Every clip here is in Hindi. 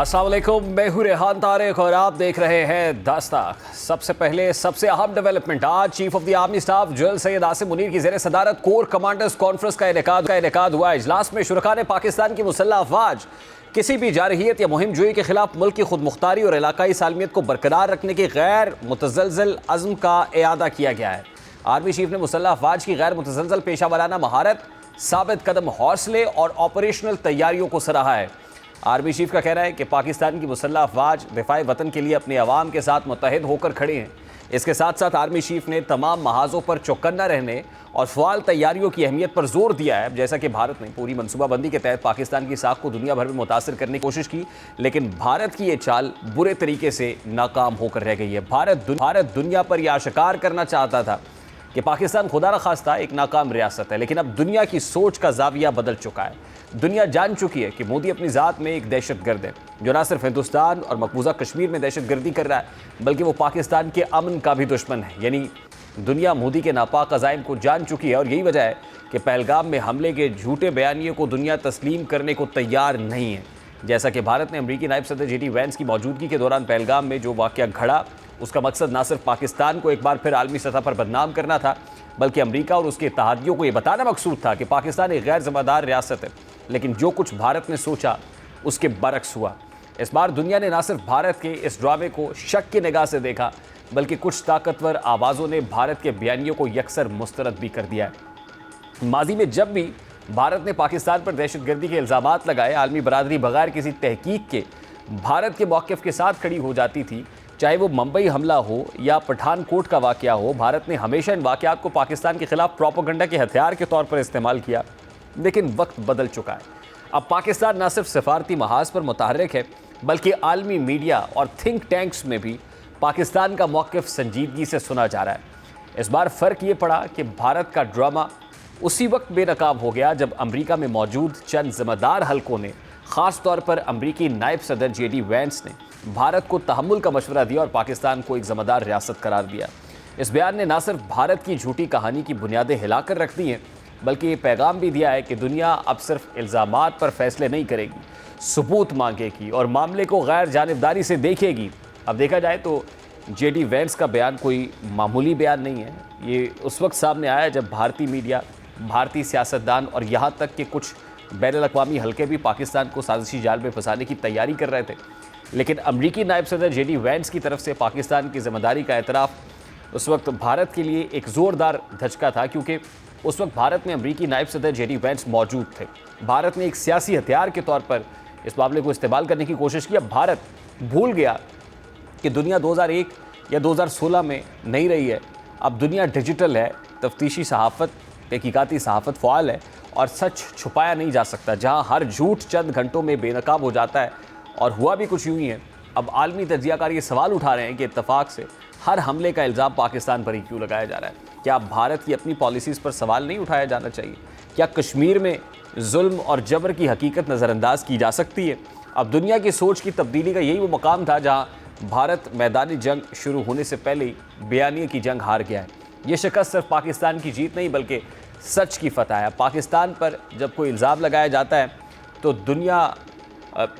अस्सलाम वालेकुम, मैं हूं रेहान तारिक और आप देख रहे हैं दस्तक। सबसे पहले सबसे अहम डेवलपमेंट, आज chief of the army staff general Syed Asim Munir की ज़ेर सदारत कोर कमांडर्स कॉन्फ्रेंस का इनेकाद हुआ। इजलास में शुरका ने पाकिस्तान की मुसल्लह अफवाज किसी भी जारहियत या मुहिम जोई के खिलाफ मुल्क की खुद मुख्तारी और इलाकाई सालमियत को बरकरार रखने की गैर मुतज़लज़ल अज़्म का इयादा किया गया है। आर्मी चीफ ने मुसल्लह अफवाज की गैर मुतज़लज़ल पेशा वाराना महारत, साबित कदम हौसले और ऑपरेशनल तैयारियों को सराहा है। आर्मी चीफ का कहना है कि पाकिस्तान की मुसल्लह अफवाज दिफाए वतन के लिए अपने अवाम के साथ मुत्तहिद होकर खड़े हैं। इसके साथ साथ आर्मी चीफ ने तमाम महाजों पर चौकन्ना रहने और फ़आल तैयारियों की अहमियत पर जोर दिया है। जैसा कि भारत ने पूरी मनसूबाबंदी के तहत पाकिस्तान की साख को दुनिया भर में मुतासर करने की कोशिश की, लेकिन भारत की ये चाल बुरे तरीके से नाकाम होकर रह गई है। भारत दुनिया पर यह आश्कार करना चाहता था कि पाकिस्तान खुदा न खास्ता एक नाकाम रियासत है, लेकिन अब दुनिया की सोच का जाविया बदल चुका है। दुनिया जान चुकी है कि मोदी अपनी ज़ात में एक दहशतगर्द है जो ना सिर्फ हिंदुस्तान और मकबूजा कश्मीर में दहशतगर्दी कर रहा है, बल्कि वो पाकिस्तान के अमन का भी दुश्मन है। यानी दुनिया मोदी के नापाक अज़ाइम को जान चुकी है और यही वजह है कि पहलगाम में हमले के झूठे बयानियों को दुनिया तस्लीम करने को तैयार नहीं है। जैसा कि भारत ने अमरीकी नायब सदर JD वैंस की मौजूदगी के दौरान पहलगाम में जो वाक़या घड़ा, उसका मकसद ना सिर्फ पाकिस्तान को एक बार फिर आलमी सतह पर बदनाम करना था, बल्कि अमेरिका और उसके इत्तेहादियों को यह बताना मकसूद था कि पाकिस्तान एक गैर जिम्मेदार रियासत है। लेकिन जो कुछ भारत ने सोचा उसके बरक्स हुआ। इस बार दुनिया ने ना सिर्फ भारत के इस ड्रामे को शक की निगाह से देखा, बल्कि कुछ ताकतवर आवाज़ों ने भारत के बयानियों को यकसर मुस्तरद भी कर दिया है। माजी में जब भी भारत ने पाकिस्तान पर दहशतगर्दी के इल्ज़ामात लगाए, आलमी बरादरी बगैर किसी तहकीक के भारत के मौक़िफ़ के साथ खड़ी हो जाती थी। चाहे वो मुंबई हमला हो या पठानकोट का वाक़या हो, भारत ने हमेशा इन वाक़यात को पाकिस्तान के खिलाफ प्रोपेगेंडा के हथियार के तौर पर इस्तेमाल किया। लेकिन वक्त बदल चुका है। अब पाकिस्तान न सिर्फ सफारती महाज पर मुतहर्रिक है, बल्कि आलमी मीडिया और थिंक टैंक्स में भी पाकिस्तान का मौक़िफ़ संजीदगी से सुना जा रहा है। इस बार फ़र्क ये पड़ा कि भारत का ड्रामा उसी वक्त बेनकाब हो गया जब अमेरिका में मौजूद चंद ज़िम्मेदार हलकों ने, ख़ास तौर पर अमेरिकी नायब सदर JD वैंस ने भारत को तहम्मुल का मशवरा दिया और पाकिस्तान को एक ज़िम्मेदार रियासत करार दिया। इस बयान ने न सिर्फ भारत की झूठी कहानी की बुनियादें हिलाकर रख दी हैं, बल्कि ये पैगाम भी दिया है कि दुनिया अब सिर्फ इल्ज़ामात पर फैसले नहीं करेगी, सबूत मांगेगी और मामले को गैर जानिबदारी से देखेगी। अब देखा जाए तो JD वैंस का बयान कोई मामूली बयान नहीं है। ये उस वक्त सामने आया जब भारतीय मीडिया, भारतीय सियासतदान और यहाँ तक कि कुछ बैनुल-अक़वामी हल्के भी पाकिस्तान को साजिशी जाल में फंसाने की तैयारी कर रहे थे। लेकिन अमरीकी नायब सदर JD वैंस की तरफ से पाकिस्तान की ज़िम्मेदारी का एतराफ़ उस वक्त भारत के लिए एक ज़ोरदार धचका था, क्योंकि उस वक्त भारत में अमरीकी नायब सदर JD वैंस मौजूद थे। भारत ने एक सियासी हथियार के तौर पर इस मामले को इस्तेमाल करने की कोशिश की। अब भारत भूल गया कि दुनिया 2001 या 2016 में नहीं रही है। अब दुनिया डिजिटल है, तफ्तीशी सहाफ़त, तहकीकाती सहाफ़त फ़आल है और सच छुपाया नहीं जा सकता। जहाँ हर झूठ चंद घंटों में बेनकाब हो जाता है, और हुआ भी कुछ यूँ ही है। अब आलमी तज्ज़ियाकार ये सवाल उठा रहे हैं कि इत्तफाक से हर हमले का इल्ज़ाम पाकिस्तान पर ही क्यों लगाया जा रहा है। क्या भारत की अपनी पॉलिसीज़ पर सवाल नहीं उठाया जाना चाहिए? क्या कश्मीर में जुल्म और जबर की हकीकत नज़रअंदाज की जा सकती है? अब दुनिया की सोच की तब्दीली का यही वो मकाम था जहाँ भारत मैदानी जंग शुरू होने से पहले ही बयानिए की जंग हार गया है। ये शिकस्त सिर्फ पाकिस्तान की जीत नहीं, बल्कि सच की फतह है। पाकिस्तान पर जब कोई इल्ज़ाम लगाया जाता है तो दुनिया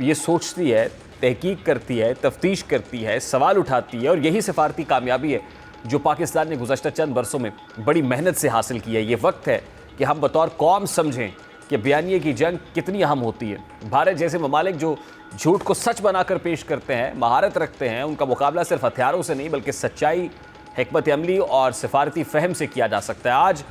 ये सोचती है, तहकीक करती है, तफ्तीश करती है, सवाल उठाती है, और यही सिफारती कामयाबी है जो पाकिस्तान ने गुज़श्ता चंद बरसों में बड़ी मेहनत से हासिल की है। ये वक्त है कि हम बतौर कौम समझें कि बयानिए की जंग कितनी अहम होती है। भारत जैसे ममालिक जो झूठ को सच बनाकर पेश करते हैं, महारत रखते हैं, उनका मुकाबला सिर्फ हथियारों से नहीं, बल्कि सच्चाई, हिकमत अमली और सिफारती फ़हम से किया जा सकता है। आज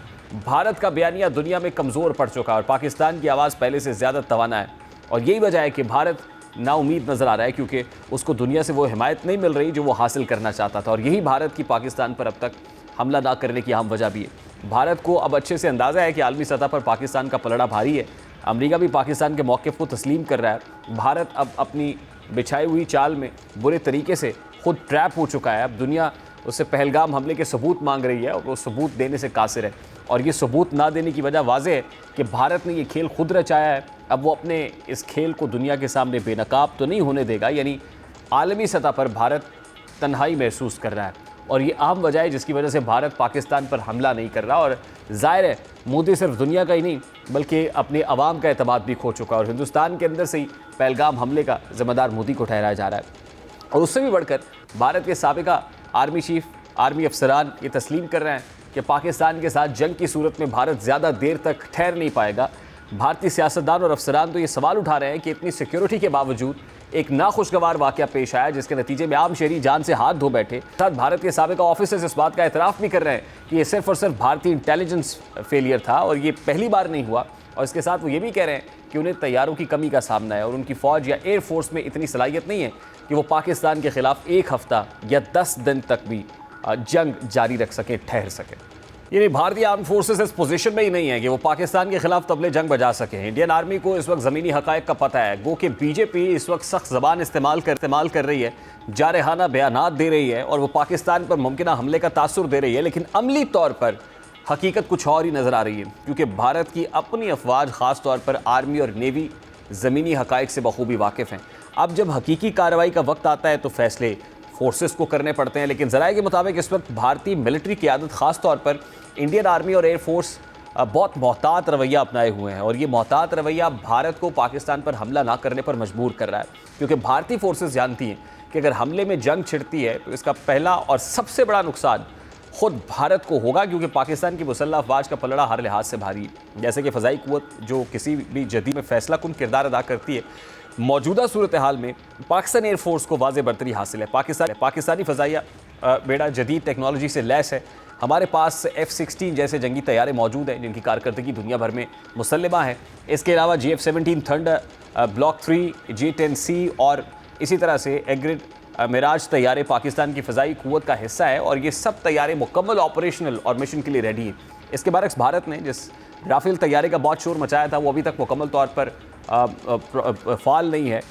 भारत का बयानिया दुनिया में कमज़ोर पड़ चुका है और पाकिस्तान की आवाज़ पहले से ज़्यादा तवाना है, और यही वजह है कि भारत नाउमीद नज़र आ रहा है, क्योंकि उसको दुनिया से वो हिमायत नहीं मिल रही जो वो हासिल करना चाहता था। और यही भारत की पाकिस्तान पर अब तक हमला ना करने की अहम वजह भी है। भारत को अब अच्छे से अंदाज़ा है कि आलमी सतह पर पाकिस्तान का पलड़ा भारी है। अमेरिका भी पाकिस्तान के मौक़िफ़ को तस्लीम कर रहा है। भारत अब अपनी बिछाई हुई चाल में बुरे तरीके से खुद ट्रैप हो चुका है। अब दुनिया उससे पहलगाम हमले के सबूत मांग रही है और वो सबूत देने से कासिर है, और ये सबूत ना देने की वजह वाज़ेह है कि भारत ने ये खेल खुद रचाया है। अब वो अपने इस खेल को दुनिया के सामने बेनकाब तो नहीं होने देगा। यानी आलमी सतह पर भारत तन्हाई महसूस कर रहा है, और ये अहम वजह है जिसकी वजह से भारत पाकिस्तान पर हमला नहीं कर रहा। और ज़ाहिर है मोदी सिर्फ दुनिया का ही नहीं, बल्कि अपने अवाम का एतमाद भी खो चुका है और हिंदुस्तान के अंदर से ही पहलगाम हमले का जिम्मेदार मोदी को ठहराया जा रहा है। और उससे भी बढ़कर भारत के साबिका आर्मी चीफ, आर्मी अफसरान ये तस्लीम कर रहे हैं कि पाकिस्तान के साथ जंग की सूरत में भारत ज़्यादा देर तक ठहर नहीं पाएगा। भारतीय सियासतदान और अफसरान तो ये सवाल उठा रहे हैं कि इतनी सिक्योरिटी के बावजूद एक नाखुशगवार वाक़या पेश आया जिसके नतीजे में आम शहरी जान से हाथ धो बैठे। साथ भारत के साबिका ऑफिसर्स इस बात का एतराफ़ भी कर रहे हैं कि ये सिर्फ और सिर्फ भारतीय इंटेलिजेंस फेलियर था और ये पहली बार नहीं हुआ। और इसके साथ वो ये भी कह रहे हैं कि उन्हें तैयारों की कमी का सामना है और उनकी फ़ौज या एयरफोर्स में इतनी सलाहियत नहीं है कि वो पाकिस्तान के ख़िलाफ़ 1 हफ़्ता या 10 दिन तक भी जंग जारी रख सके, ठहर सके। यानी भारतीय आर्म फोर्सेस इस पोजीशन में ही नहीं है कि वो पाकिस्तान के खिलाफ तबले जंग बजा सके। इंडियन आर्मी को इस वक्त ज़मीनी हक़ाइक़ का पता है। गो कि बीजेपी इस वक्त सख्त ज़बान इस्तेमाल कर रही है, जारहाना बयानात दे रही है और वो पाकिस्तान पर मुमकिना हमले का तासुर दे रही है, लेकिन अमली तौर पर हकीकत कुछ और ही नज़र आ रही है क्योंकि भारत की अपनी अफवाज ख़ास तौर पर आर्मी और नेवी ज़मीनी हक़ाइक़ से बखूबी वाकिफ़ हैं। अब जब हकीकी कार्रवाई का वक्त आता है तो फैसले फोर्सेस को करने पड़ते हैं, लेकिन ज़राए के मुताबिक इस वक्त भारतीय मिलिट्री क़यादत ख़ास तौर पर इंडियन आर्मी और एयरफोर्स बहुत मोहतात रवैया अपनाए हुए हैं और ये मोहतात रवैया भारत को पाकिस्तान पर हमला ना करने पर मजबूर कर रहा है क्योंकि भारतीय फोर्सेस जानती हैं कि अगर हमले में जंग छिड़ती है तो इसका पहला और सबसे बड़ा नुकसान खुद भारत को होगा क्योंकि पाकिस्तान की मुसल्लह अफवाज का पलड़ा हर लिहाज से भारी है। जैसे कि फ़ज़ाई क़ुव्वत जो किसी भी जदी में फ़ैसला कुन किरदार अदा करती है, मौजूदा सूरत हाल में पाकिस्तान एयरफोर्स को वाज़ेह बरतरी हासिल है। पाकिस्तानी फ़ज़ाइया बेड़ा जदीद टेक्नोलॉजी से लैस है। हमारे पास F-16 जैसे जंगी तैयारे मौजूद हैं जिनकी कारकर्दगी दुनिया भर में मुसल्लमा है। इसके अलावा GF-17 थंडर, ब्लॉक 3, J-10C और इसी तरह से एग्रिड मिराज तैयारे पाकिस्तान की फ़ज़ाई क़ुव्वत का हिस्सा है और ये सब तैयारे मुकम्मल ऑपरेशनल और मिशन के लिए रेडी हैं। इसके बरक्स भारत ने जिस राफेल तैयारे का बहुत शोर मचाया था वो अभी तक मुकम्मल तौर पर फ़ाल नहीं है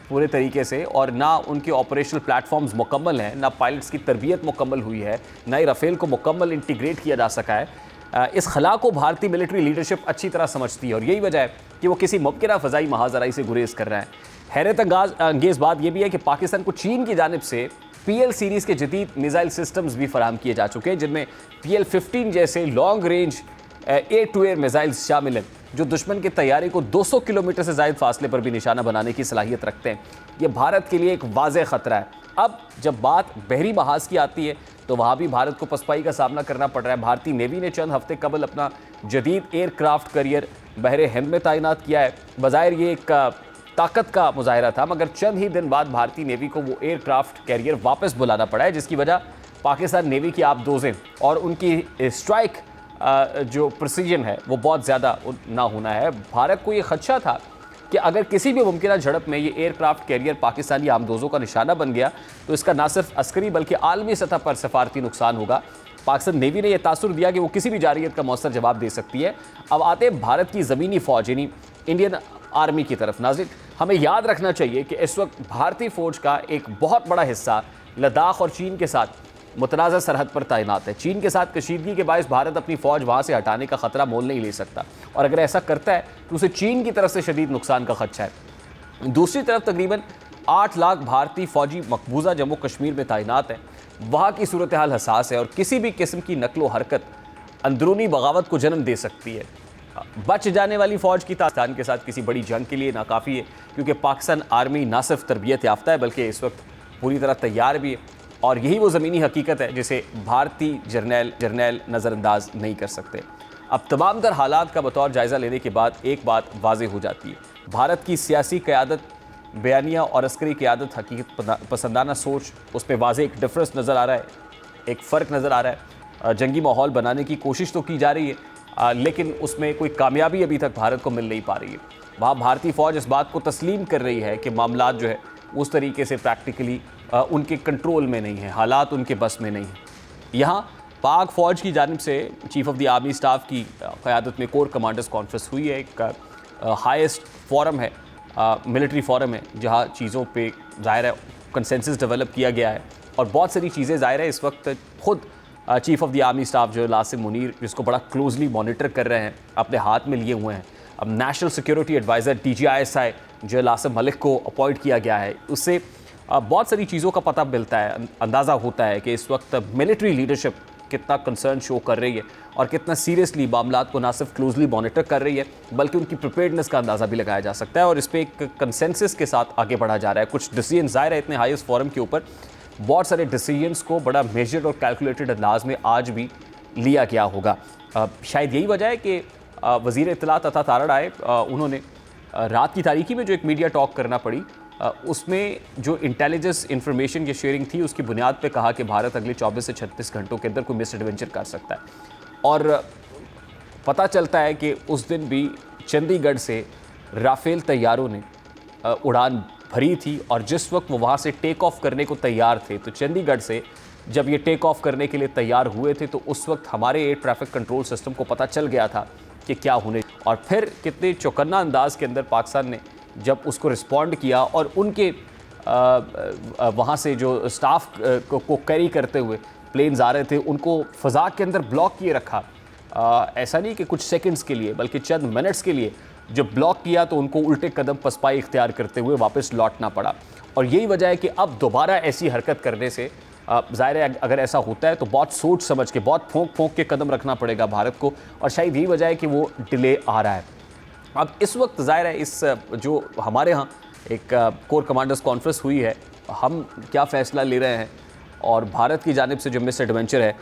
पूरे तरीके से और ना उनके ऑपरेशनल प्लेटफॉर्म्स मुकम्मल हैं, ना पायलट्स की तरबियत मुकम्मल हुई है, ना ही राफेल को मुकम्मल इंटीग्रेट किया जा सका है। इस खला को भारतीय मिलिट्री लीडरशिप अच्छी तरह समझती है और यही वजह है कि वो किसी मुमकिना फ़ज़ाई महाजराई से गुरेज कर रहे हैं। हैरत अंगेज़ बात यह भी है कि पाकिस्तान को चीन की जानिब से PL सीरीज़ के जदीद मिसाइल सिस्टम्स भी फराहम किए जा चुके हैं जिनमें PL-15 जैसे long range air to air missiles शामिल हैं जो दुश्मन के तैयारे को 200 किलोमीटर से ज़ायद फासले पर भी निशाना बनाने की सलाहियत रखते हैं। ये भारत के लिए एक वाज़ेह ख़तरा है। अब जब बात बहरी महाज की आती है तो वहाँ भी भारत को पसपाई का सामना करना पड़ रहा है। भारतीय नेवी ने चंद हफ्ते कबल अपना जदीद एयरक्राफ्ट करियर बहरे हिंद में तैनात किया है। बज़ाहिर ये एक ताकत का मुजाहिरा था मगर चंद ही दिन बाद भारतीय नेवी को वो एयरक्राफ्ट कैरियर वापस बुलाना पड़ा है जिसकी वजह पाकिस्तान नेवी की आबदोज़ें और उनकी स्ट्राइक जो प्रिसीजन है वो बहुत ज़्यादा ना होना है। भारत को ये खदशा था कि अगर किसी भी मुमकिना झड़प में ये एयरक्राफ्ट कैरियर पाकिस्तानी आमदोज़ों का निशाना बन गया तो इसका ना सिर्फ अस्करी बल्कि आलमी सतह पर सफारती नुकसान होगा। पाकिस्तान नेवी ने यह तासुर दिया कि वो किसी भी जारियत का मौसर जवाब दे सकती है। अब आते हैं भारत की ज़मीनी फ़ौज यानी इंडियन आर्मी की तरफ। नाज़रीन, हमें याद रखना चाहिए कि इस वक्त भारतीय फ़ौज का एक बहुत बड़ा हिस्सा लद्दाख और चीन के साथ मुतनाज़ा सरहद पर तैनात है। चीन के साथ कशीदगी के बायस भारत अपनी फ़ौज वहाँ से हटाने का ख़तरा मोल नहीं ले सकता और अगर ऐसा करता है तो उसे चीन की तरफ से शदीद नुकसान का खदशा है। दूसरी तरफ तकरीबन 8 लाख भारतीय फ़ौजी मकबूजा जम्मू कश्मीर में तैनात हैं। वहाँ की सूरत हाल हसास है और किसी भी किस्म की नकलो हरकत अंदरूनी बगावत को जन्म दे सकती है। बच जाने वाली फ़ौज की पाकिस्तान के साथ किसी बड़ी जंग के लिए नाकाफ़ी है क्योंकि पाकिस्तान आर्मी ना सिर्फ तरबियत याफ्ता है बल्कि इस वक्त पूरी तरह तैयार भी है और यही वो ज़मीनी हकीकत है जिसे भारतीय जर्नैल नज़रअंदाज नहीं कर सकते। अब तमाम तर हालात का बतौर जायज़ा लेने के बाद एक बात वाज़ेह हो जाती है, भारत की सियासी क़यादत, बयानिया और अस्करी क़यादत, हकीकत पसंदाना सोच, उस पर वाज़ेह एक डिफरेंस नज़र आ रहा है, एक फ़र्क नज़र आ रहा है। जंगी माहौल बनाने की कोशिश तो की जा रही है लेकिन उसमें कोई कामयाबी अभी तक भारत को मिल नहीं पा रही है। वहाँ भारतीय फ़ौज इस बात को तस्लीम कर रही है कि मामलात जो है उस तरीके से प्रैक्टिकली उनके कंट्रोल में नहीं है, हालात उनके बस में नहीं है। यहाँ पाक फ़ौज की जानिब से chief of the army staff की क़यादत में कोर कमांडर्स कॉन्फ्रेंस हुई है। एक हाईएस्ट फोरम है, मिलिट्री फोरम है जहाँ चीज़ों पे ज़ाहिर है कंसेंसस डेवलप किया गया है और बहुत सारी चीज़ें ज़ाहिर है इस वक्त खुद chief of the army staff जो आसिम मुनीर जिसको बड़ा क्लोजली मॉनिटर कर रहे हैं अपने हाथ में लिए हुए हैं। अब नेशनल सिक्योरिटी एडवाइज़र DGISI जो आसिम मलिक को अपॉइंट किया गया है उससे बहुत सारी चीज़ों का पता मिलता है, अंदाज़ा होता है कि इस वक्त मिलिट्री लीडरशिप कितना कंसर्न शो कर रही है और कितना सीरियसली मामला को ना सिर्फ क्लोजली मॉनिटर कर रही है बल्कि उनकी प्रिपेयर्डनेस का अंदाज़ा भी लगाया जा सकता है। और इस पर एक कंसेंसस के साथ आगे बढ़ा जा रहा है। कुछ डिसीजन ज़ाहिर है इतने हाईएस्ट फोरम के ऊपर बहुत सारे डिसीजंस को बड़ा मेजर्ड और कैलकुलेटेड अंदाज में आज भी लिया गया होगा। शायद यही वजह है कि वज़ीर इत्तलात अता तारड़ आए, उन्होंने रात की तारीकी में जो एक मीडिया टॉक करना पड़ी उसमें जो इंटेलिजेंस इंफॉर्मेशन की शेयरिंग थी उसकी बुनियाद पे कहा कि भारत अगले 24 से 36 घंटों के अंदर कोई मिस एडवेंचर कर सकता है। और पता चलता है कि उस दिन भी चंडीगढ़ से राफेल तैयारों ने उड़ान भरी थी और जिस वक्त वो वहाँ से टेक ऑफ करने को तैयार थे तो चंडीगढ़ से जब ये टेक ऑफ करने के लिए तैयार हुए थे तो उस वक्त हमारे एयर ट्रैफिक कंट्रोल सिस्टम को पता चल गया था कि क्या होने, और फिर कितने चौकन्ना अंदाज के अंदर पाकिस्तान ने जब उसको रिस्पॉन्ड किया और उनके वहाँ से जो स्टाफ को कैरी करते हुए प्लेन्स आ रहे थे उनको फ़ज़ा के अंदर ब्लॉक किए रखा। ऐसा नहीं कि कुछ सेकंड्स के लिए बल्कि चंद मिनट्स के लिए जब ब्लॉक किया तो उनको उल्टे कदम पसपाई इख्तियार करते हुए वापस लौटना पड़ा। और यही वजह है कि अब दोबारा ऐसी हरकत करने से ज़ाहिर है अगर ऐसा होता है तो बहुत सोच समझ के बहुत फोंक के कदम रखना पड़ेगा भारत को, और शायद यही वजह है कि वो डिले आ रहा है। अब इस वक्त ज़ाहिर है इस जो हमारे यहाँ एक कोर कमांडर्स कॉन्फ्रेंस हुई है, हम क्या फ़ैसला ले रहे हैं और भारत की जानिब से जो मिस एडवेंचर है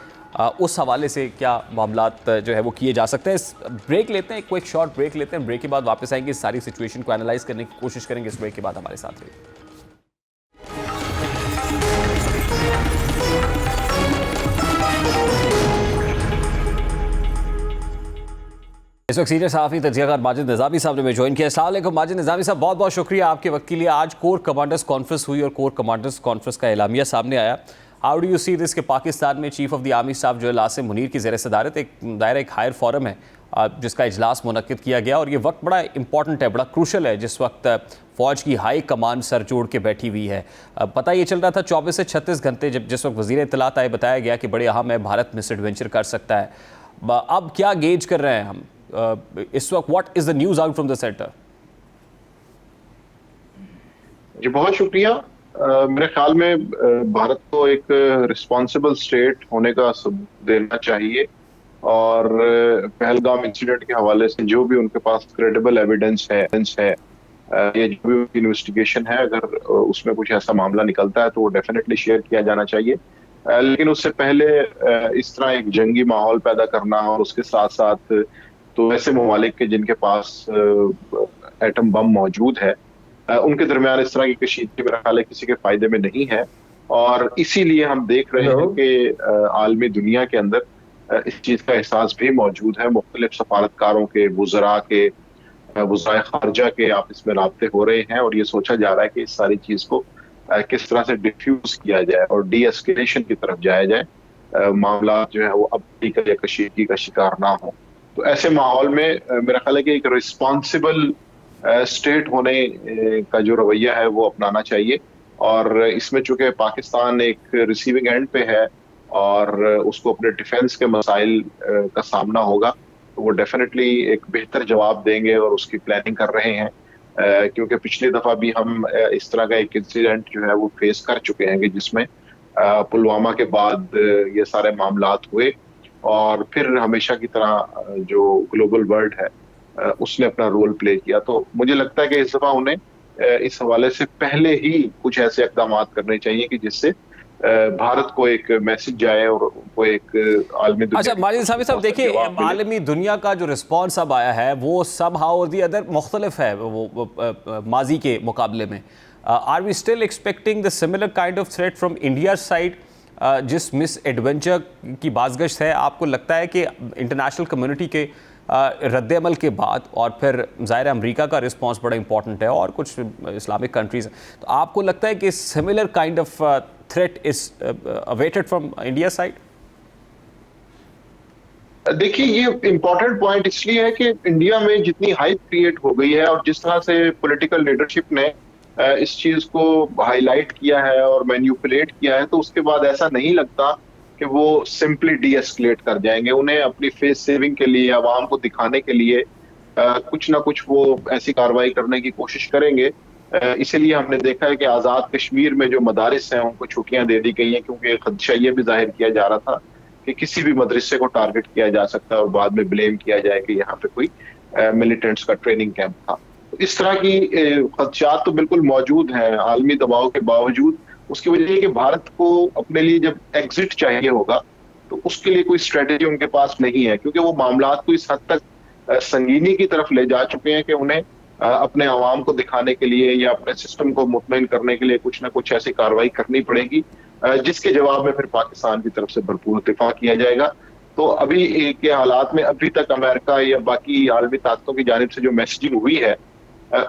उस हवाले से क्या मामलात जो है वो किए जा सकते हैं। इस ब्रेक लेते हैं, क्विक शॉर्ट ब्रेक लेते हैं, ब्रेक के बाद वापस आएंगे, इस सारी सिचुएशन को एनालाइज करने की कोशिश करेंगे। इस ब्रेक के बाद हमारे साथ रहिए। इस वक्त सीनियर सहाफ़ी तज्ज़ियाकार माजिद निज़ामी साहब ने मैं ज्वाइन किया। अस्सलाम वालेकुम माजिद निज़ामी साहब, बहुत बहुत शुक्रिया आपके वक्त के लिए। आज कोर कमांडर्स कॉन्फ्रेंस हुई और कोर कमांडर्स कॉन्फ्रेंस का एलामिया सामने आया। How do you see this कि पाकिस्तान में chief of the army staff जो आसिम मुनीर की ज़ेर सदारत एक दायरा एक हायर फोरम है जिसका इजलास मुनक्किद किया गया, और ये वक्त बड़ा इंपॉर्टेंट है, बड़ा क्रूशल है जिस वक्त फ़ौज की हाई कमान सर जोड़ के बैठी हुई है। पता ये चल रहा था 24 से 36 घंटे जब जिस वक्त वज़ीर इत्तलात आए बताया गया कि बड़े अहम है, भारत मिस एडवेंचर कर सकता है। अब क्या गेज कर रहे हैं हम इस वक्त? What is the news out from the centre? जी बहुत शुक्रिया। मेरे ख्याल में भारत को एक रिस्पॉन्सिबल स्टेट होने का सबूत देना चाहिए, और पहलगाम इंसिडेंट के हवाले से जो भी उनके पास क्रेडिबल एविडेंस है ये जो भी उनकी इन्वेस्टिगेशन है, अगर उसमें कुछ ऐसा मामला निकलता है तो वो डेफिनेटली शेयर किया जाना चाहिए। लेकिन उससे पहले इस तरह एक जंगी माहौल पैदा करना और उसके साथ साथ तो ऐसे ममालिक के जिनके पास एटम बम मौजूद है उनके दरमियान इस तरह की कशीदगी मेरा ख्याल है किसी के फायदे में नहीं है। और इसीलिए हम देख रहे हैं कि आलमी दुनिया के अंदर इस चीज का एहसास भी मौजूद है। मुख्तलिफ सफारतकारों के, वुज़राए खारजा के आपस में राब्ते हो रहे हैं और ये सोचा जा रहा है कि इस सारी चीज को किस तरह से डिफ्यूज किया जाए और डी एस्केलेशन की तरफ जाया जाए, मामला जो है वो अब या कशीदगी का शिकार ना हो। तो ऐसे माहौल में मेरा ख्याल है कि एक रिस्पॉन्सिबल स्टेट होने का जो रवैया है वो अपनाना चाहिए। और इसमें चूंकि पाकिस्तान एक रिसीविंग एंड पे है और उसको अपने डिफेंस के मसाइल का सामना होगा, तो वो डेफिनेटली एक बेहतर जवाब देंगे और उसकी प्लानिंग कर रहे हैं। क्योंकि पिछली दफा भी हम इस तरह का एक इंसिडेंट जो है वो फेस कर चुके हैं कि जिसमें पुलवामा के बाद ये सारे मामलात हुए और फिर हमेशा की तरह जो ग्लोबल वर्ल्ड है उसने अपना रोल प्ले किया। तो मुझे लगता है कि इस दफा उन्हें इस हवाले से पहले ही कुछ ऐसे इक़दाम करने चाहिए कि जिससे भारत को एक मैसेज जाए और उनको एक आलमी दुनिया। अच्छा माजिद साहब देखिए, आलमी दुनिया का जो रिस्पॉन्स अब आया है वो सब हाउ और दी अदर मुख्तलिफ है वो माजी के मुकाबले में। Are we still expecting the similar kind of threat from India side? जिस मिस एडवेंचर की बाज़गश्त है, आपको लगता है कि इंटरनेशनल कम्युनिटी के रद्द-ए-अमल के बाद और फिर ज़ाहिर अमेरिका का रिस्पांस बड़ा इंपॉर्टेंट है और कुछ इस्लामिक कंट्रीज़, तो आपको लगता है कि similar kind of threat is awaited from India side? देखिए ये इम्पोर्टेंट पॉइंट इसलिए है कि इंडिया में जितनी हाइप क्रिएट हो गई है और जिस तरह से पॉलिटिकल लीडरशिप ने इस चीज को हाईलाइट किया है और मैन्युपुलेट किया है, तो उसके बाद ऐसा नहीं लगता कि वो सिंपली डी एस्केलेट कर जाएंगे। उन्हें अपनी फेस सेविंग के लिए, आवाम को दिखाने के लिए कुछ ना कुछ वो ऐसी कार्रवाई करने की कोशिश करेंगे। इसीलिए हमने देखा है कि आज़ाद कश्मीर में जो मदारिस हैं उनको छुट्टियां दे दी गई हैं, क्योंकि खदशा ये भी जाहिर किया जा रहा था कि किसी भी मदरसे को टारगेट किया जा सकता है और बाद में ब्लेम किया जाए कि यहाँ पे कोई मिलिटेंट्स का ट्रेनिंग कैंप था। तो इस तरह की खदशात तो बिल्कुल मौजूद हैं आलमी दबाव के बावजूद। उसकी वजह ये कि भारत को अपने लिए जब एग्जिट चाहिए होगा तो उसके लिए कोई स्ट्रेटेजी उनके पास नहीं है, क्योंकि वो मामलात को इस हद तक संगीनी की तरफ ले जा चुके हैं कि उन्हें अपने आवाम को दिखाने के लिए या अपने सिस्टम को मुतमईन करने के लिए कुछ ना कुछ ऐसी कार्रवाई करनी पड़ेगी जिसके जवाब में फिर पाकिस्तान की तरफ से भरपूर दिफा किया जाएगा। तो अभी के हालात में अभी तक अमेरिका या बाकी आलमी ताकतों की जानिब से जो मैसेजिंग हुई है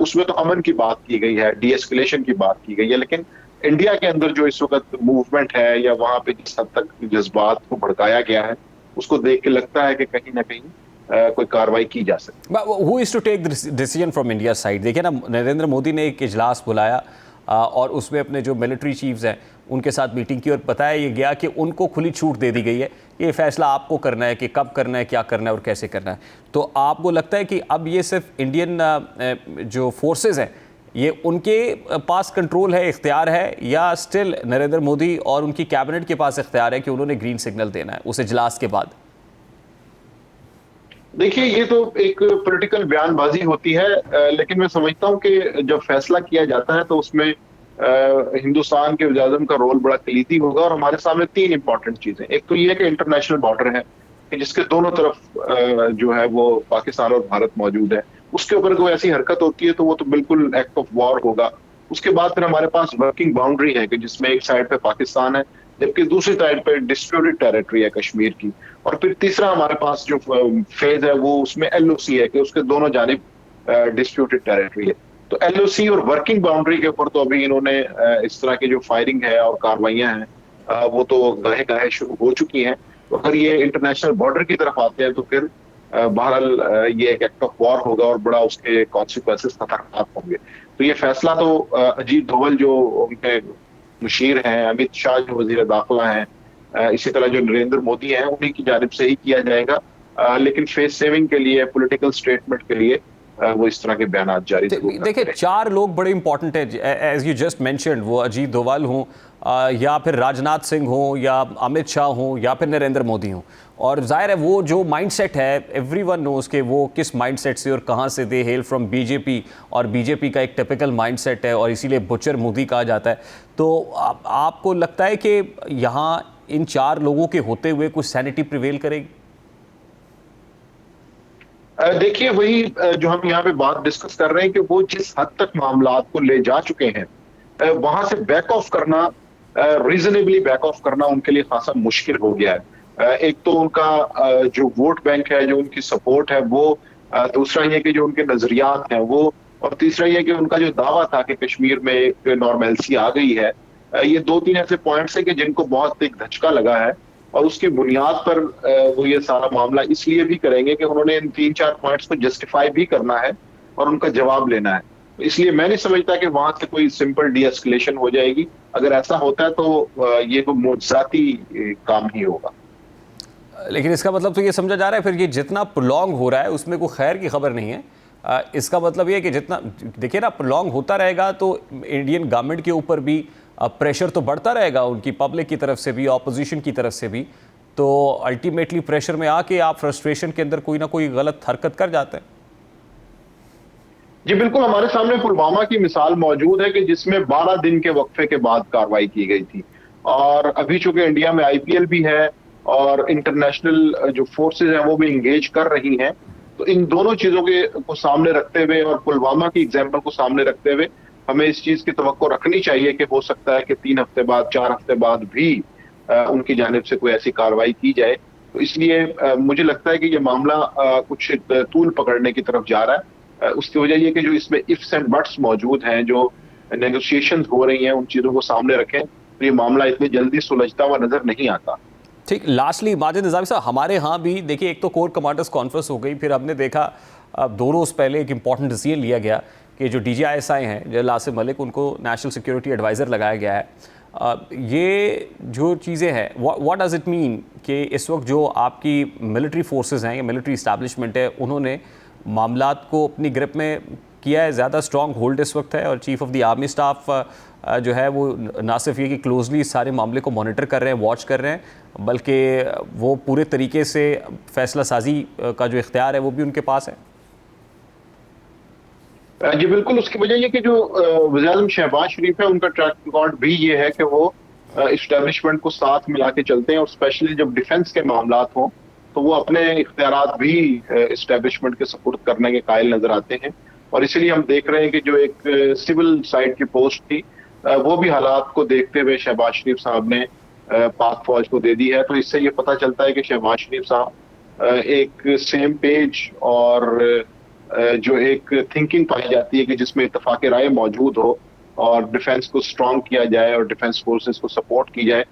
उसमें तो अमन की बात की गई है, डी एस्केलेशन की बात की गई है, लेकिन इंडिया के अंदर जो इस वक्त मूवमेंट है या वहां पे जिस हद तक जज्बात को भड़काया गया है उसको देख के लगता है कि कहीं ना कहीं कोई कार्रवाई की जा सकती है। Who is to take decision from India side? देखिए ना, नरेंद्र मोदी ने एक इजलास बुलाया और उसमें अपने जो मिलिट्री चीफ्स हैं उनके साथ मीटिंग की और बताया ये गया कि उनको खुली छूट दे दी गई है, ये फैसला आपको करना है कि कब करना है, क्या करना है और कैसे करना है। तो आपको लगता है कि अब ये सिर्फ इंडियन जो फोर्सेस हैं ये उनके पास कंट्रोल है, इख्तियार है, या स्टिल नरेंद्र मोदी और उनकी कैबिनेट के पास इख्तियार है कि उन्होंने ग्रीन सिग्नल देना है उस इजलास के बाद? देखिए, ये तो एक पॉलिटिकल बयानबाजी होती है, लेकिन मैं समझता हूँ कि जब फैसला किया जाता है तो उसमें हिंदुस्तान के वज़ीर-ए-आज़म का रोल बड़ा कलीदी होगा और हमारे सामने तीन इंपॉर्टेंट चीजें। एक तो ये है कि इंटरनेशनल बॉर्डर है कि जिसके दोनों तरफ जो है वो पाकिस्तान और भारत मौजूद है। उसके ऊपर कोई ऐसी हरकत होती है तो वो तो बिल्कुल एक्ट ऑफ वॉर होगा। उसके बाद फिर हमारे पास वर्किंग बाउंड्री है कि जिसमें एक साइड पे पाकिस्तान है जबकि दूसरी साइड पे डिस्प्यूटेड टेरिटरी है कश्मीर की, और फिर तीसरा हमारे पास जो फेज है वो उसमें एलओसी है कि उसके दोनों जानिब डिस्प्यूटेड टेरिटरी है। तो एलओसी और वर्किंग बाउंड्री के ऊपर तो अभी इन्होंने इस तरह की जो फायरिंग है और कार्रवाइयां हैं वो तो गाहे गाहे शुरू हो चुकी हैं। तो अगर ये इंटरनेशनल बॉर्डर की तरफ आते हैं तो फिर बहरहाल ये एक एक्ट ऑफ वॉर होगा और बड़ा उसके कॉन्सिक्वेंसेस खतरनाक होंगे। तो ये फैसला तो अजीत डोवल जो उनके मुशीर हैं, अमित शाह जो वजीर दाखिला हैं, इसी तरह जो नरेंद्र मोदी हैं उन्हीं की जानिब से ही किया जाएगा, लेकिन फेस सेविंग के लिए, पॉलिटिकल स्टेटमेंट के लिए वो इस तरह के बयान जारी देखिए, चार लोग बड़े इंपॉर्टेंट हैं एज यू जस्ट मेंशन्ड, वो अजीत डोवाल हों या फिर राजनाथ सिंह हों या अमित शाह हों या फिर नरेंद्र मोदी हों, और जाहिर है वो जो माइंडसेट है एवरीवन नोज के वो किस माइंडसेट से और कहाँ से दे हेल फ्रॉम बीजेपी, और बीजेपी का एक टिपिकल माइंडसेट है और इसीलिए बुचर मोदी कहा जाता है। तो आपको लगता है कि यहाँ इन चार लोगों के होते हुए कुछ सैनिटी प्रिवेल करेगी? देखिए, वही जो हम यहाँ पे बात डिस्कस कर रहे हैं कि वो जिस हद तक मामलात को ले जा चुके हैं वहां से बैक ऑफ करना, रीजनेबली बैक ऑफ करना उनके लिए खासा मुश्किल हो गया है। एक तो उनका जो वोट बैंक है, जो उनकी सपोर्ट है वो, दूसरा ये कि जो उनके नजरियात हैं वो, और तीसरा ये कि उनका जो दावा था कि कश्मीर में एक नॉर्मेल्सी आ गई है। ये दो तीन ऐसे पॉइंट्स हैं कि जिनको बहुत एक धचका लगा है और उसकी बुनियाद पर वो ये सारा मामला इसलिए भी करेंगे कि उन्होंने इन तीन चार पॉइंट्स को जस्टिफाई भी करना है और उनका जवाब लेना है। तो इसलिए मैं नहीं समझता कि वहां से कोई सिंपल डी एस्केलेशन हो जाएगी। अगर ऐसा होता है तो ये कोई मुआवजाती काम ही होगा। लेकिन इसका मतलब तो ये समझा जा रहा है फिर ये जितना प्रोलॉन्ग हो रहा है उसमें कोई खैर की खबर नहीं है। इसका मतलब ये है कि जितना, देखिए ना, प्रोलॉन्ग होता रहेगा तो इंडियन गवर्नमेंट के ऊपर भी प्रेशर तो बढ़ता रहेगा, उनकी पब्लिक की तरफ से भी, ऑपोजिशन की तरफ से भी। तो अल्टीमेटली प्रेशर में आके आप फ्रस्ट्रेशन के अंदर कोई ना कोई गलत हरकत कर जाते हैं। जी बिल्कुल, हमारे सामने पुलवामा की मिसाल मौजूद है कि जिसमें 12 दिन के वक्फे के बाद कार्रवाई की गई थी, और अभी चूंकि इंडिया में आईपीएल भी है और इंटरनेशनल जो फोर्सेज हैं वो भी इंगेज कर रही हैं, तो इन दोनों चीजों को सामने रखते हुए और पुलवामा की एग्जाम्पल को सामने रखते हुए हमें इस चीज की तवक्को रखनी चाहिए कि हो सकता है कि 3 हफ्ते बाद, 4 हफ्ते बाद भी उनकी जानिब से कोई ऐसी कार्रवाई की जाए। तो इसलिए मुझे लगता है कि ये मामला कुछ तूल पकड़ने की तरफ जा रहा है। उसकी वजह ये कि जो इसमें इफ्स एंड बट्स मौजूद हैं, जो नेगोशिएशन हो रही हैं, उन चीजों को सामने रखें तो ये मामला इतनी जल्दी सुलझता हुआ नजर नहीं आता। ठीक, लास्टली माजिद निज़ामी साहब, हमारे यहाँ भी देखिए एक तो कोर कमांडर्स कॉन्फ्रेंस हो गई, फिर हमने देखा अब 2 रोज़ पहले एक इंपॉर्टेंट डिसीजन लिया गया कि जो DGISI हैं जनरल आसिम मलिक, उनको नेशनल सिक्योरिटी एडवाइज़र लगाया गया है। ये जो चीज़ें हैं, व्हाट डज़ इट मीन कि इस वक्त जो आपकी मिलिट्री फोर्सेस हैं या मिलिट्री इस्टेब्लिशमेंट है, उन्होंने मामलात को अपनी ग्रिप में किया है, ज़्यादा स्ट्रॉन्ग होल्ड इस वक्त है और chief of the army staff जो है वो ना सिर्फ ये कि क्लोजली इस सारे मामले को मॉनिटर कर रहे हैं, वॉच कर रहे हैं, बल्कि वो पूरे तरीके से फैसला साजी का जो इख्तियार है वो भी उनके पास है। जी बिल्कुल, उसकी वजह ये कि जो वज़ीर-ए-आज़म शहबाज शरीफ है, उनका ट्रैक रिकॉर्ड भी ये है कि वो इस्टेब्लिशमेंट को साथ मिला के चलते हैं और स्पेशली जब डिफेंस के मामलात हों तो वो अपने इख्तियारात भी इस्टेब्लिशमेंट के सपोर्ट करने के कायल नजर आते हैं। और इसीलिए हम देख रहे हैं कि जो एक सिविल साइड की पोस्ट थी वो भी हालात को देखते हुए शहबाज शरीफ साहब ने पाक फौज को दे दी है। तो इससे ये पता चलता है कि शहबाज शरीफ साहब एक सेम पेज और जो एक थिंकिंग पाई जाती है कि जिसमें इत्तेफाक राय मौजूद हो और डिफेंस को स्ट्रॉन्ग किया जाए और डिफेंस फोर्सेस को सपोर्ट की जाए,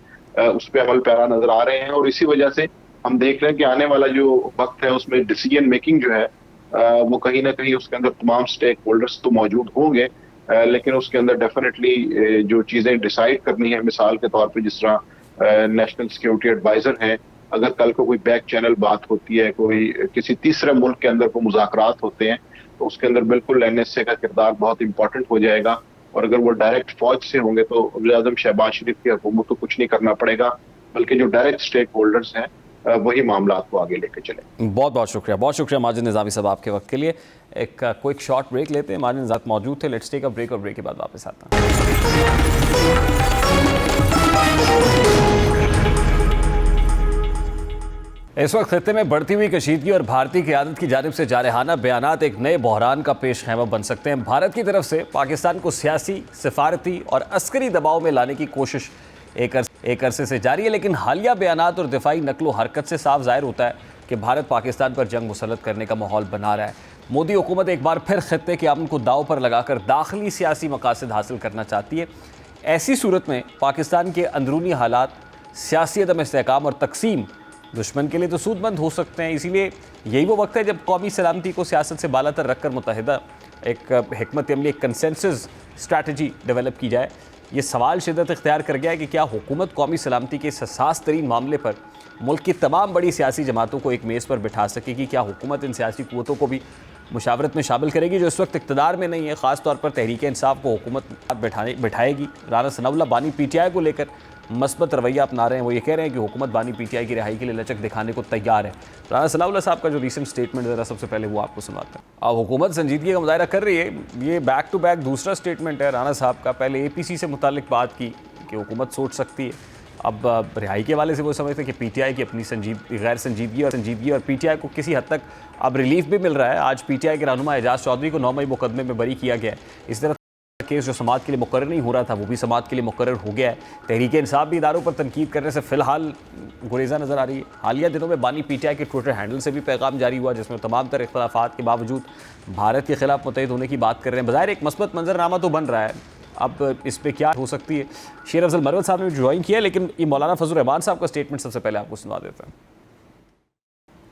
उस पर अमल पैरा नजर आ रहे हैं। और इसी वजह से हम देख रहे हैं कि आने वाला जो वक्त है उसमें डिसीजन मेकिंग जो है वो कहीं ना कहीं उसके अंदर तमाम स्टेक होल्डर्स तो मौजूद होंगे, लेकिन उसके अंदर डेफिनेटली जो चीजें डिसाइड करनी है, मिसाल के तौर पे जिस तरह नेशनल सिक्योरिटी एडवाइजर हैं, अगर कल को कोई बैक चैनल बात होती है, कोई किसी तीसरे मुल्क के अंदर कोई मुज़ाकरात होते हैं, तो उसके अंदर बिल्कुल एनएसए का किरदार बहुत इंपॉर्टेंट हो जाएगा। और अगर वो डायरेक्ट फौज से होंगे तो वज़ीर-ए-आज़म शहबाज शरीफ की हुकूमत को कुछ नहीं करना पड़ेगा, बल्कि जो डायरेक्ट स्टेक होल्डर्स हैं वही मामला को आगे लेकर चले। बहुत बहुत शुक्रिया माजिद निज़ामी साहब आपके वक्त के लिए। एक क्विक शॉर्ट ब्रेक लेते हैं। माजिद निज़ामी मौजूद थे। लेट्स टेक अ ब्रेक और ब्रेक के बाद वापस आता हैं। इस वक्त खत्ते में बढ़ती हुई कशीदगी और भारतीय क़यादत की जानिब से जारहाना बयानात एक नए बहरान का पेश खैमा बन सकते हैं। भारत की तरफ से पाकिस्तान को सियासी, सिफारती और अस्करी दबाव में लाने की कोशिश एक अरसे से जारी है, लेकिन हालिया बयानात और दिफाई नकलो हरकत से साफ जाहिर होता है कि भारत पाकिस्तान पर जंग मुसल्लत करने का माहौल बना रहा है। मोदी हुकूमत एक बार फिर खत्ते के अमन को दाव पर लगाकर दाखिली सियासी मकासद हासिल करना चाहती है। ऐसी सूरत में पाकिस्तान के अंदरूनी हालात, सियासी अदम इस्तेहकाम और तकसीम दुश्मन के लिए तो सूदमंद हो सकते हैं। इसीलिए यही वो वक्त है जब कौमी सलामती को सियासत से बालातर रखकर मुतहदा एक हिकमत अमली, एक कंसेंसस स्ट्रैटेजी डेवलप की जाए। ये सवाल शिद्दत इख्तियार कर गया है कि क्या हुकूमत कौमी सलामती के इस हसास तरीन मामले पर मुल्क की तमाम बड़ी सियासी जमातों को एक मेज़ पर बिठा सकेगी? क्या हुकूमत इन सियासी क़ुव्वतों को भी मुशावरत में शामिल करेगी जो इस वक्त इक़्तिदार में नहीं है? ख़ास तौर पर तहरीक इंसाफ को हुकूमत बिठाएगी। राना सनाउल्लाह बानी PTI को लेकर मस्बत रवैया अपना रहे हैं। वो ये कह रहे हैं कि हुकूमत बानी PTI की रिहाई के लिए लचक दिखाने को तैयार है। राना सनाउल्लाह साहब का जो रीसेंट स्टेटमेंट ज़रा सबसे पहले वो आपको सुनाते हैं। अब हुकूमत संजीदगी का मुजाहरा कर रही है। ये बैक टू बैक दूसरा स्टेटमेंट है राना साहब का। पहले APC से मुतालिक बात की कि हुकूमत सोच सकती है। अब रिहाई के वाले से वो समझते हैं कि PTI की अपनी गैर संजीदगी और PTI को किसी हद तक अब रिलीफ भी मिल रहा है। आज PTI के रहनुमा एजाज चौधरी को 9 मई मुकदमे में बरी किया गया है। इस तरह केस जो समात के लिए मुकर्रर नहीं हो रहा था वो भी समात के लिए मुकर्रर हो गया है। तहरीक इंसाफ भी इदारों पर तनकीद करने से फ़िलहाल गुरेज़ा नज़र आ रही है। हालिया दिनों में बानी PTI के ट्विटर हैंडल से भी पैगाम जारी हुआ जिसमें तमाम तर इख्तलाफात के बावजूद भारत के खिलाफ मुत्तहिद होने की बात कर रहे हैं। बज़ाहिर एक मस्बत मंजरनामा तो बन रहा है। अब इस पर क्या हो सकती है? शेर अफजल मरवत साहब ने ज्वाइन किया, लेकिन ये मौलाना फजल रहमान साहब का स्टेटमेंट सबसे पहले आपको सुना देते हैं।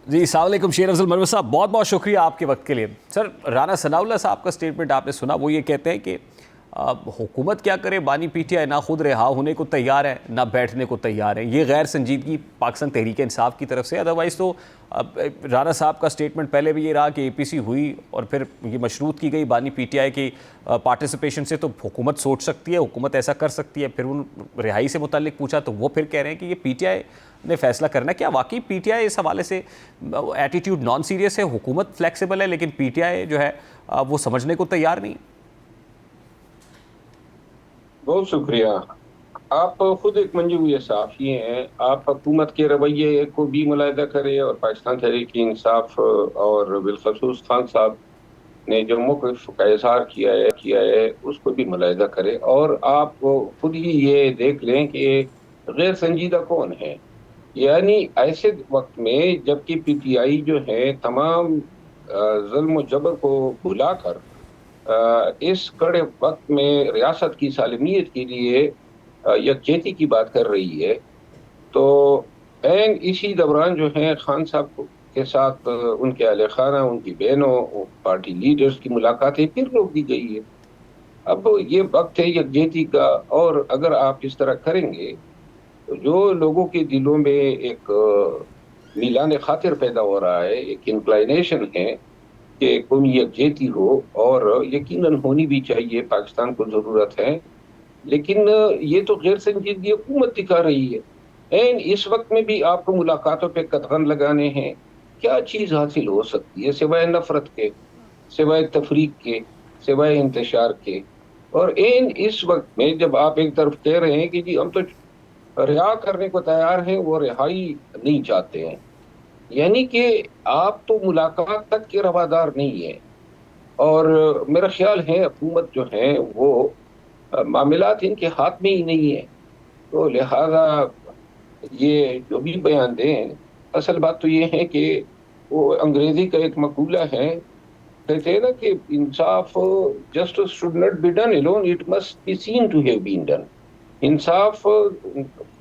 जी अस्सलाम वालेकुम शेर अफजल मरवत साहब, बहुत बहुत शुक्रिया आपके वक्त के लिए। सर, राना सनाउल्लाह साहब का स्टेटमेंट आपने सुना। वो ये कहते हैं कि हुकूमत क्या करे, बानी PTI ना खुद रिहा होने को तैयार है ना बैठने को तैयार है। ये गैर संजीदगी पाकिस्तान तहरीक इंसाफ की तरफ से। अदरवाइज़ तो राना साहब का स्टेटमेंट पहले भी ये रहा कि APC हुई और फिर ये मशरूत की गई बानी PTI की पार्टिसिपेशन से, तो हुकूमत सोच सकती है, हुकूमत ऐसा कर सकती है। फिर उन रिहाई से मुताल्लिक पूछा तो वो फिर कह रहे हैं कि ये PTI ने फैसला करना है। क्या वाकई PTI इस हवाले से एटीट्यूड नॉन सीरियस है, हुकूमत फ्लेक्सिबल है, लेकिन PTI जो है वो समझने को तैयार नहीं? बहुत शुक्रिया। आप खुद एक मंजूर साफ़ी हैं। आप हुकूमत के रवैये को भी मुलाहिदा करें और पाकिस्तान तहरीक इंसाफ और बिलखसूस खान साहब ने जो मौक़िफ़ का इज़हार किया है उसको भी मुलाहिदा करें। और आप खुद ही ये देख लें कि गैर संजीदा कौन है। यानी ऐसे वक्त में जबकि PTI जो है तमाम ज़ुल्म व जबर को भुलाकर इस कड़े वक्त में रियासत की सालमियत के लिए यकजहती की बात कर रही है, तो ऐन इसी दौरान जो है खान साहब के साथ उनके अहले खाना, उनकी बहनों, पार्टी लीडर्स की मुलाकातें फिर रोक दी गई है। अब ये वक्त है यकजहती का, और अगर आप इस तरह करेंगे तो जो लोगों के दिलों में एक मीलान खातिर पैदा हो रहा है, एक इंक्लाइनेशन है कि कौमी यकजहती हो, और यकीनन होनी भी चाहिए, पाकिस्तान को ज़रूरत है। लेकिन ये तो गैर संजीदगी हुकूमत दिखा रही है। एंड इस वक्त में भी आपको मुलाकातों पे कदगन लगाने हैं। क्या चीज़ हासिल हो सकती है सिवाय नफरत के, सिवाय तफरीक के, सिवाय इंतशार के? और एन इस वक्त में जब आप एक तरफ कह रहे हैं कि जी हम तो रिहा करने को तैयार हैं, वो रिहाई नहीं चाहते हैं, यानी कि आप तो मुलाकात तक के रवादार नहीं है। और मेरा ख्याल है हुकूमत जो है वो मामलात इनके हाथ में ही नहीं है। तो लिहाजा ये जो भी बयान दें, असल बात तो ये है कि वो अंग्रेजी का एक मकूला है, कहते हैं ना कि इंसाफ, justice should not be done alone, it must be seen to have been done. इंसाफ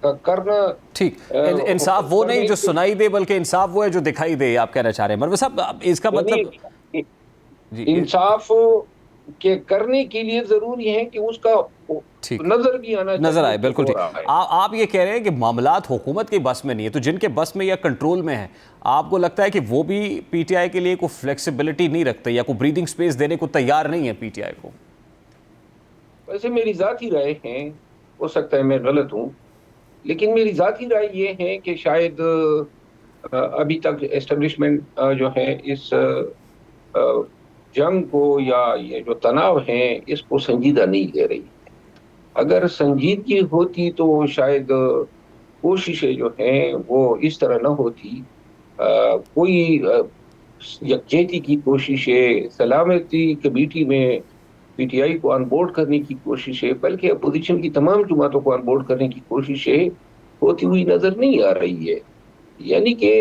करना ठीक। इंसाफ वो नहीं जो सुनाई दे, बल्कि इंसाफ वो है जो दिखाई दे, आप कहना चाह रहे हैं मरवे साहब। इसका मतलब जी, इंसाफ के करने के लिए जरूरी है कि उसका ठीक, नजर भी आना नजर आए, चाहिए बिल्कुल हो ठीक। रहा है। आप ये कह रहे हैं कि मामलात हुकूमत के बस में नहीं है, तो जिनके बस में या कंट्रोल में है, आपको लगता है कि वो भी पीटीआई के लिए कोई फ्लेक्सिबिलिटी नहीं रखते या कोई ब्रीदिंग स्पेस देने को तैयार नहीं है पीटीआई को? वैसे मेरी जाती राय है, हो सकता है मैं गलत हूँ, लेकिन मेरी जाती राय ये है कि शायद अभी तक एस्टेब्लिशमेंट जो है इस जंग को या ये जो तनाव है इसको संजीदा नहीं ले रही। अगर संजीदगी होती तो शायद कोशिशें जो हैं वो इस तरह न होती। कोई यकजहती की कोशिशें, सलामती कमेटी में पीटीआई को ऑन बोर्ड करने की कोशिशें, बल्कि अपोजिशन की तमाम जमातों को ऑन बोर्ड करने की कोशिशें होती हुई नजर नहीं आ रही है। यानी कि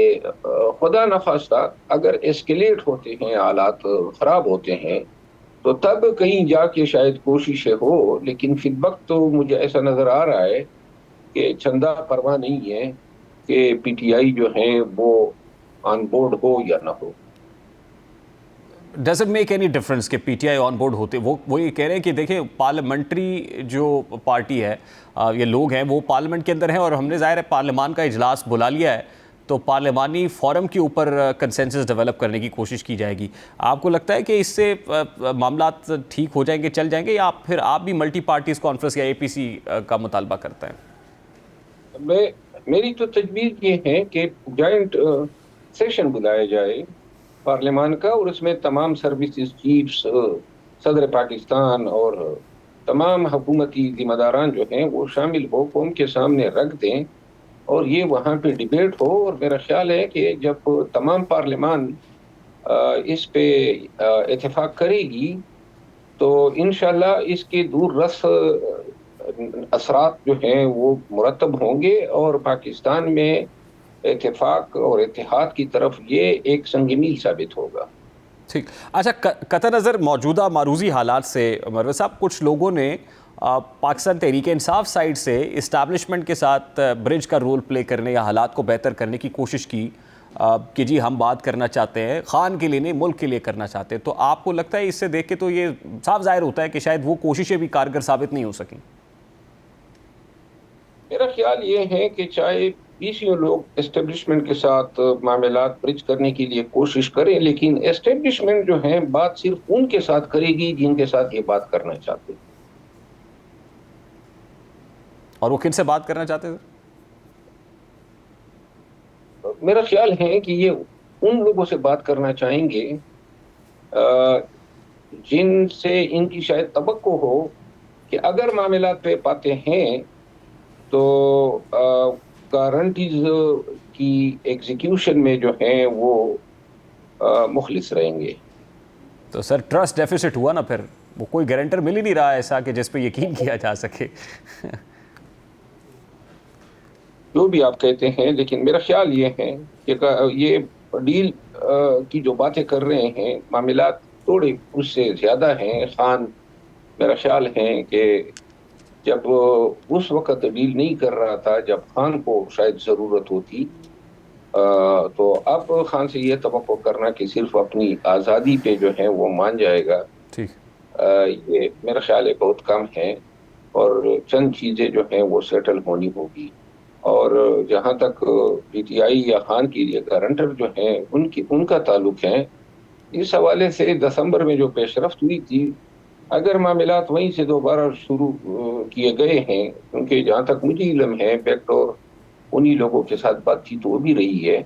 खुदा न खास्ता अगर एस्केलेट होते हैं, हालात खराब होते हैं, तो तब कहीं जाके शायद कोशिशें हो। लेकिन फिर वक्त तो मुझे ऐसा नजर आ रहा है कि चंदा परवाह नहीं है कि पीटीआई जो है वो ऑन बोर्ड हो या ना हो। Does it make any difference कि पीटीआई ऑन बोर्ड होते? वो ये कह रहे हैं कि देखिए, पार्लियामेंट्री जो पार्टी है, ये लोग हैं वो पार्लियामेंट के अंदर हैं, और हमने ज़ाहिर है पार्लियामान का इजलास बुला लिया है, तो पार्लियामानी फोरम के ऊपर कंसेंसस डेवलप करने की कोशिश की जाएगी। आपको लगता है कि इससे मामलात ठीक हो जाएंगे, चल जाएंगे, या फिर आप भी मल्टी पार्टीज कॉन्फ्रेंस या एपीसी का मुतालबा करते हैं? मेरी तो तजवीज़ ये है कि जॉइंट सेशन बुलाया जाए पार्लियामान का, और उसमें तमाम सर्विसेज चीफ्स, सदर पाकिस्तान और तमाम हुकूमती जिम्मेदारान जो हैं वो शामिल हो, कौम के सामने रख दें, और ये वहाँ पे डिबेट हो। और मेरा ख्याल है कि जब तमाम पार्लियामान इस पे इत्तेफाक करेगी तो इंशाल्लाह इसके दूर रस असरात जो हैं वो मुरतब होंगे, और पाकिस्तान में इत्तेफाक और इत्तेहाद की तरफ ये एक संग मील साबित होगा। ठीक। अच्छा, कतर नज़र मौजूदा मारूजी हालात से मरवे साहब, कुछ लोगों ने पाकिस्तान तहरीक इंसाफ साइड से इस्टेब्लिशमेंट के साथ ब्रिज का रोल प्ले करने या हालात को बेहतर करने की कोशिश की कि जी हम बात करना चाहते हैं, खान के लिए नहीं मुल्क के लिए करना चाहते हैं। तो आपको लगता है इससे देख के तो ये साफ जाहिर होता है कि शायद वो कोशिशें भी कारगर साबित नहीं हो सकें? मेरा ख्याल ये है कि चाहे पीसीओ लोग एस्टेब्लिशमेंट के साथ मामलात ब्रिज करने के लिए कोशिश करें, लेकिन एस्टेब्लिशमेंट जो है बात सिर्फ उनके साथ करेगी जिनके साथ ये बात करना चाहते हैं। और वो किन से बात करना चाहते थे? मेरा ख्याल है कि ये उन लोगों से बात करना चाहेंगे जिनसे इनकी शायद तवक्को हो कि अगर मामलात पे पाते हैं तो गारंटीज की एग्जीक्यूशन में जो है वो मुखलिस रहेंगे। तो सर ट्रस्ट डेफिसिट हुआ ना, फिर वो कोई गारंटर मिल ही नहीं रहा ऐसा कि जिस पे यकीन किया जा सके। जो भी आप कहते हैं, लेकिन मेरा ख्याल ये है कि ये डील की जो बातें कर रहे हैं, मामलात थोड़े उससे ज़्यादा हैं। खान, मेरा ख्याल है कि जब उस वक़्त डील नहीं कर रहा था जब खान को शायद ज़रूरत होती, तो अब खान से ये तवक्को करना कि सिर्फ अपनी आज़ादी पे जो है वो मान जाएगा, ठीक, ये मेरा ख्याल है बहुत कम है। और चंद चीज़ें जो हैं वो सेटल होनी होगी। और जहाँ तक पीटीआई या खान के लिए गारंटर जो हैं उनका ताल्लुक है, इस हवाले से दिसंबर में जो पेशरफ्त हुई थी, अगर मामलात वहीं से दोबारा शुरू किए गए हैं, क्योंकि जहाँ तक मुझे इल्म है बैकडोर उन्हीं लोगों के साथ बातचीत हो भी रही है,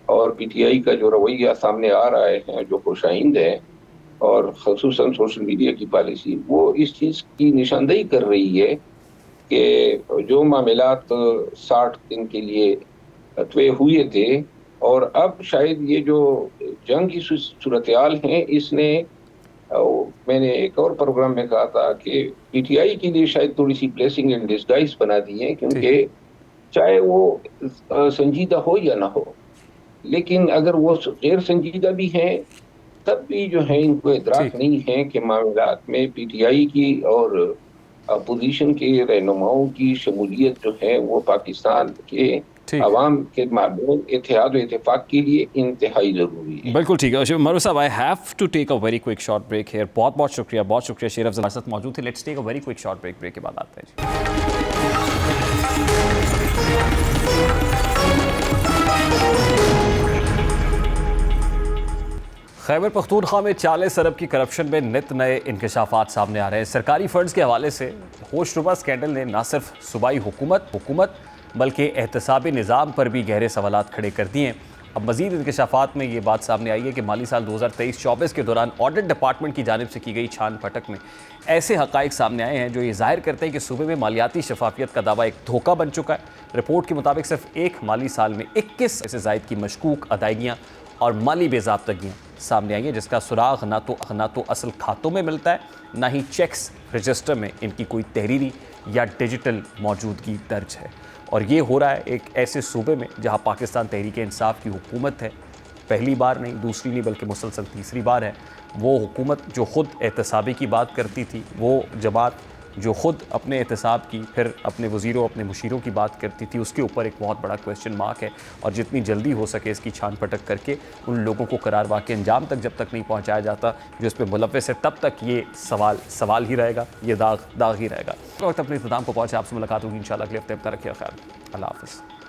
और पीटीआई का जो रवैया सामने आ रहा है, जो खुशाइंद है, और खसूसन सोशल मीडिया की पॉलिसी, वो इस चीज़ की निशानदेही कर रही है कि जो मामलात 60 दिन के लिए तय हुए थे, और अब शायद ये जो जंग की सूरत हाल है, इसने मैंने एक और प्रोग्राम में कहा था कि पीटीआई के लिए शायद थोड़ी सी ब्लेसिंग इन डिस्गाइज बना दी है, क्योंकि चाहे वो संजीदा हो या ना हो, लेकिन अगर वो गैर संजीदा भी हैं, तब भी जो है इनको इदराक नहीं है कि मामलात में पीटीआई की और अपोजिशन के रहनुमाओं की शमूलियत जो है वो पाकिस्तान के अवाम के माबैन इत्तेहाद व इत्तेफाक के लिए इंतहाई ज़रूरी है। बिल्कुल ठीक है मरूफ साहब, I have to take a very quick short break here. बहुत बहुत शुक्रिया शेर अफजल हमारे साथ मौजूद थे। Let's take a very quick short break के बाद आते हैं खैबर पख्तूनख्वा में 40 अरब की करप्शन में नित नए इंकशाफात सामने आ रहे हैं। सरकारी फंड्स के हवाले से होशरुबा स्कैंडल ने न सिर्फ सूबाई हुकूमत बल्कि एहतसाबी निज़ाम पर भी गहरे सवालात खड़े कर दिए हैं। अब मज़ीद इंकशाफात में ये बात सामने आई है कि माली साल 2023-24 के दौरान ऑडिट डिपार्टमेंट की जानिब से की गई छान पटक में ऐसे हक़ाइक़ सामने आए हैं जो ये जाहिर करते हैं कि सूबे में मालियाती शफाफियत का दावा एक धोखा बन चुका है। रिपोर्ट के मुताबिक सिर्फ एक माली साल में 21 से ज़ायद की मशकूक अदायगियाँ और माली बेज़ाब्तगियाँ सामने आई हैं, जिसका सुराग ना तो असल खातों में मिलता है, ना ही चेक्स रजिस्टर में इनकी कोई तहरीरी या डिजिटल मौजूदगी दर्ज है। और ये हो रहा है एक ऐसे सूबे में जहां पाकिस्तान तहरीक इंसाफ की हुकूमत है। पहली बार नहीं, दूसरी नहीं, बल्कि मुसलसल तीसरी बार है। वो हुकूमत जो ख़ुद एहतसाबी की बात करती थी, वो जमात जो ख़ुद अपने एहतसाब की, फिर अपने वज़ीरों अपने मुशीरों की बात करती थी, उसके ऊपर एक बहुत बड़ा क्वेश्चन मार्क है। और जितनी जल्दी हो सके इसकी छान पटक करके उन लोगों को करारवा के अंजाम तक जब तक नहीं पहुंचाया जाता जो इस पर मुलव्वस है, तब तक ये सवाल ही रहेगा, ये दाग ही रहेगा। वक्त अपने इख्तिताम को पहुँचे, आपसे मुलाकात होगी इंशाल्लाह अगले हफ्ते। अपना रखिए ख्याल। अल्लाह हाफ़िज़।